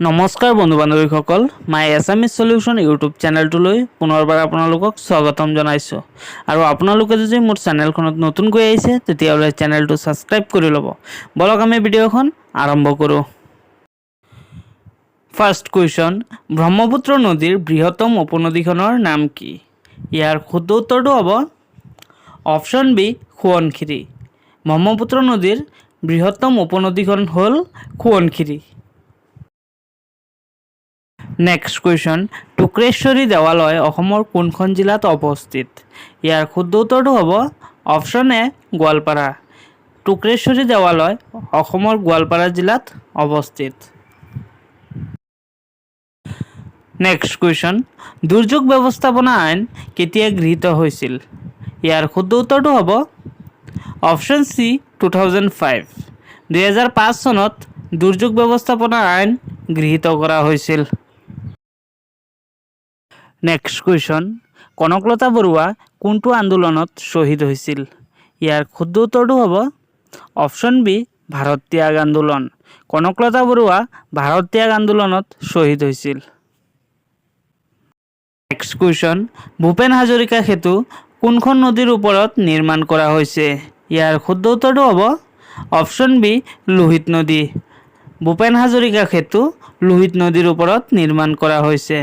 নমস্কাৰ বন্ধু বান্ধৱীসকল, মাই Assamese solution YouTube চেনেলটোলৈ পুনৰবাৰ আপোনালোকক স্বাগতম জনাইছোঁ। আৰু আপোনালোকে যদি মোৰ চেনেলখনত নতুনকৈ আহিছে তেতিয়াহ'লে চেনেলটো ছাবস্ক্ৰাইব কৰি ল'ব। বলক আমি ভিডিঅ'খন আৰম্ভ কৰোঁ। ফাৰ্ষ্ট কুৱেশ্যন, ব্ৰহ্মপুত্ৰ নদীৰ বৃহত্তম উপনদীখনৰ নাম কি? ইয়াৰ শুদ্ধ উত্তৰটো হ'ব অপশ্যন বি সোৱণশিৰি। ব্ৰহ্মপুত্ৰ নদীৰ বৃহত্তম উপনদীখন হ'ল সোৱণশিৰি। নেক্সট কুৱেশ্যন, টুক্ৰেশ্বৰী দেৱালয় অসমৰ কোনখন জিলাত অৱস্থিত? ইয়াৰ শুদ্ধ উত্তৰটো হ'ব অপশ্যন এ গোৱালপাৰা। টুক্ৰেশ্বৰী দেৱালয় অসমৰ গোৱালপাৰা জিলাত অৱস্থিত। নেক্সট কুৱেশ্যন, দুৰ্যোগ ব্যৱস্থাপনা আইন কেতিয়া গৃহীত হৈছিল? ইয়াৰ শুদ্ধ উত্তৰটো হ'ব অপশ্যন চি 2005। 2005 চনত দুৰ্যোগ ব্যৱস্থাপনা আইন গৃহীত কৰা হৈছিল। নেক্সট কুৱেশ্যন, কনকলতা বৰুৱা কোনটো আন্দোলনত শ্বহীদ হৈছিল? ইয়াৰ শুদ্ধ উত্তৰটো হ'ব অপশ্যন বি ভাৰত ত্যাগ আন্দোলন। কনকলতা বৰুৱা ভাৰত ত্যাগ আন্দোলনত শ্বহীদ হৈছিল। নেক্সট কুৱেশ্যন, ভূপেন হাজৰিকা সেতু কোনখন নদীৰ ওপৰত নিৰ্মাণ কৰা হৈছে? ইয়াৰ শুদ্ধ উত্তৰটো হ'ব অপশ্যন বি লোহিত নদী। ভূপেন হাজৰিকা সেতু লোহিত নদীৰ ওপৰত নিৰ্মাণ কৰা হৈছে।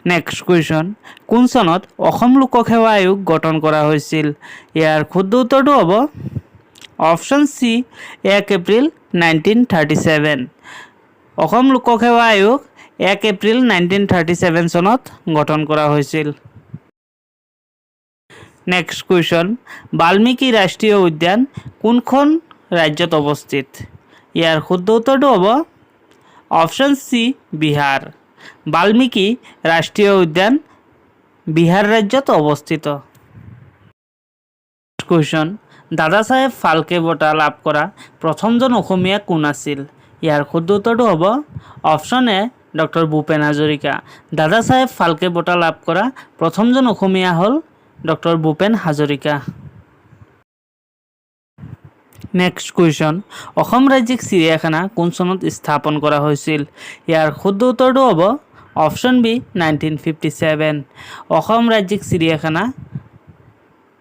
নেক্সট কুৱেশ্যন, কোন চনত অসম লোকসেৱা আয়োগ গঠন কৰা হৈছিল? ইয়াৰ শুদ্ধ উত্তৰটো হ'ব অপশ্যন চি 1 এপ্ৰিল 1937। অসম লোকসেৱা আয়োগ 1 এপ্ৰিল 1937 চনত গঠন কৰা হৈছিল। নেক্সট কুৱেশ্যন, বাল্মীকি ৰাষ্ট্ৰীয় উদ্যান কোনখন ৰাজ্যত অৱস্থিত? ইয়াৰ শুদ্ধ উত্তৰটো হ'ব অপশ্যন চি বিহাৰ। বাল্মীকি ৰাষ্ট্ৰীয় উদ্যান বিহাৰ ৰাজ্যত অৱস্থিত। কুৱেশ্যন, দাদা চাহেব ফাল্কে বঁটা লাভ কৰা প্ৰথমজন অসমীয়া কোন আছিল? ইয়াৰ শুদ্ধ উত্তৰটো হ'ব option A doctor Bhupen Hazarika. দাদা চাহেব ফাল্কে বঁটা লাভ কৰা প্ৰথমজন অসমীয়া হ'ল doctor Bhupen Hazarika. Next question, Assam ৰাজ্যিক চিৰিয়াখানা কোন চনত স্থাপন কৰা হৈছিল? ইয়াৰ শুদ্ধ উত্তৰটো হ'ব অপশ্যন বি 1957। অসম ৰাজ্যিক চিৰিয়াখানা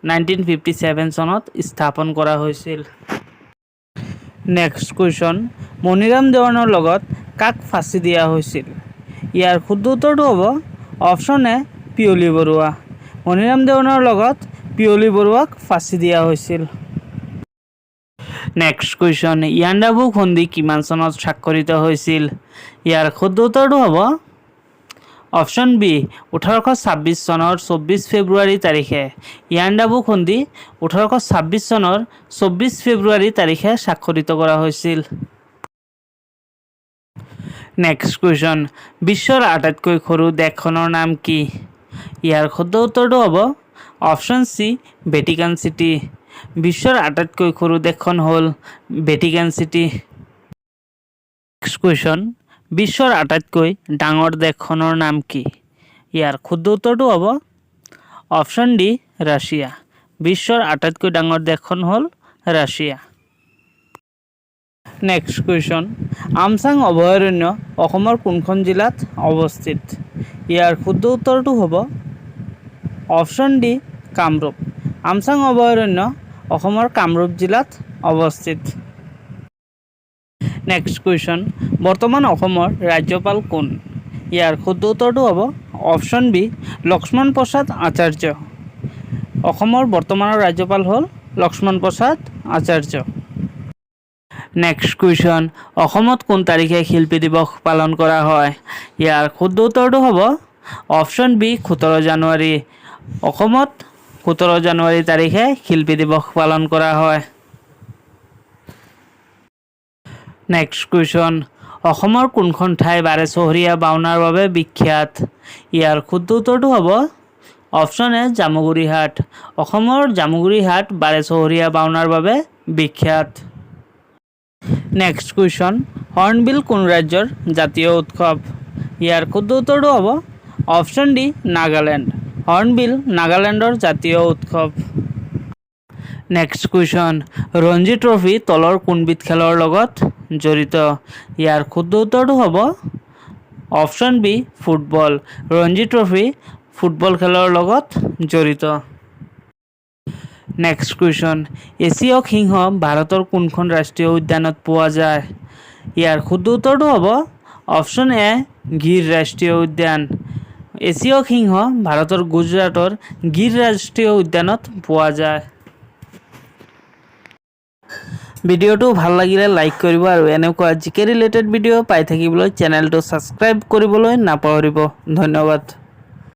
1957 চনত স্থাপন কৰা হৈছিল। নেক্সট কুৱেশ্যন, মণিৰাম দেৱানৰ লগত কাক ফাঁচি দিয়া হৈছিল? ইয়াৰ শুদ্ধ উত্তৰটো হ'ব অপশ্যন এ পিয়লি বৰুৱা। মণিৰাম দেৱানৰ লগত পিয়লি বৰুৱাক ফাঁচি দিয়া হৈছিল। নেক্সট কুৱেশ্যন, ইয়াণ্ডাবু সন্ধি কিমান চনত স্বাক্ষৰিত হৈছিল? ইয়াৰ শুদ্ধ উত্তৰটো হ'ব অপশ্যন বি 1826 চনৰ 24 ফেব্ৰুৱাৰী তাৰিখে। ইয়াণ্ডাবু সন্ধি 1826 চনৰ 24 ফেব্ৰুৱাৰী তাৰিখে স্বাক্ষৰিত কৰা হৈছিল। নেক্সট কুৱেশ্যন, বিশ্বৰ আটাইতকৈ সৰু দেশখনৰ নাম কি? ইয়াৰ শুদ্ধ উত্তৰটো হ'ব অপশ্যন চি ভেটিকান চিটি। বিশ্বৰ আটাইতকৈ সৰু দেশখন হ'ল ভেটিকান চিটি। নেক্সট কুৱেশ্যন, বিশ্বৰ আটাইতকৈ ডাঙৰ দেশখনৰ নাম কি? ইয়াৰ শুদ্ধ উত্তৰটো হ'ব অপশ্যন ডি ৰাছিয়া। বিশ্বৰ আটাইতকৈ ডাঙৰ দেশখন হ'ল ৰাছিয়া। নেক্সট কুৱেশ্যন, আমচাং অভয়াৰণ্য অসমৰ কোনখন জিলাত অৱস্থিত? ইয়াৰ শুদ্ধ উত্তৰটো হ'ব অপশ্যন ডি কামৰূপ। আমচাং অভয়াৰণ্য অসমৰ কামৰূপ জিলাত অৱস্থিত। নেক্সট কুৱেশ্যন, বৰ্তমান অসমৰ ৰাজ্যপাল কোন? ইয়াৰ শুদ্ধ উত্তৰটো হ'ব অপশ্যন বি লক্ষ্মণ প্ৰসাদ আচাৰ্য। অসমৰ বৰ্তমানৰ ৰাজ্যপাল হ'ল লক্ষ্মণ প্ৰসাদ আচাৰ্য। নেক্সট কুৱেশ্যন, অসমত কোন তাৰিখে শিল্পী দিৱস পালন কৰা হয়? ইয়াৰ শুদ্ধ উত্তৰটো হ'ব অপশ্যন বি 17 জানুৱাৰী। অসমত 17 জানুৱাৰী তাৰিখে শিল্পী দিৱস পালন কৰা হয়। নেক্সট কুৱেশ্যন, অসমৰ কোনখন ঠাই বাৰেচহৰীয়া ভাওনাৰ বাবে বিখ্যাত? ইয়াৰ শুদ্ধ উত্তৰটো হ'ব অপশ্যন এ জামুগুৰি হাট। অসমৰ জামুগুৰি হাট বাৰেচহৰীয়া ভাওনাৰ বাবে বিখ্যাত। নেক্সট কুৱেশ্যন, হৰ্ণবিল কোন ৰাজ্যৰ জাতীয় উৎসৱ? ইয়াৰ শুদ্ধ উত্তৰটো হ'ব অপশ্যন ডি নাগালেণ্ড। হৰ্ণবিল নাগালেণ্ডৰ জাতীয় উৎসৱ। নেক্সট কুৱেশ্যন ৰঞ্জি ট্ৰফি তলৰ কোনবিধ খেলৰ লগত জড়িত ইয়াৰ শুদ্ধ উত্তৰটো হ'ব option B football Ranji trophy football খেলৰ লগত জড়িত নেক্সট কুৱেশ্যন এছীয় সিংহ ভাৰতৰ কোনখন ৰাষ্ট্ৰীয় উদ্যানত পোৱা যায় ইয়াৰ শুদ্ধ উত্তৰটো হ'ব অপশ্যন এ গিৰ ৰাষ্ট্ৰীয় উদ্যান এছীয় সিংহ ভাৰতৰ গুজৰাটৰ গিৰ ৰাষ্ট্ৰীয় উদ্যানত পোৱা যায় ভিডিঅ'টো ভাল লাগিলে লাইক কৰিব আৰু এনেকুৱা জিকে ৰিলেটেড ভিডিঅ' পাই থাকিবলৈ চেনেলটো ছাবস্ক্ৰাইব কৰিবলৈ নাপাহৰিব ধন্যবাদ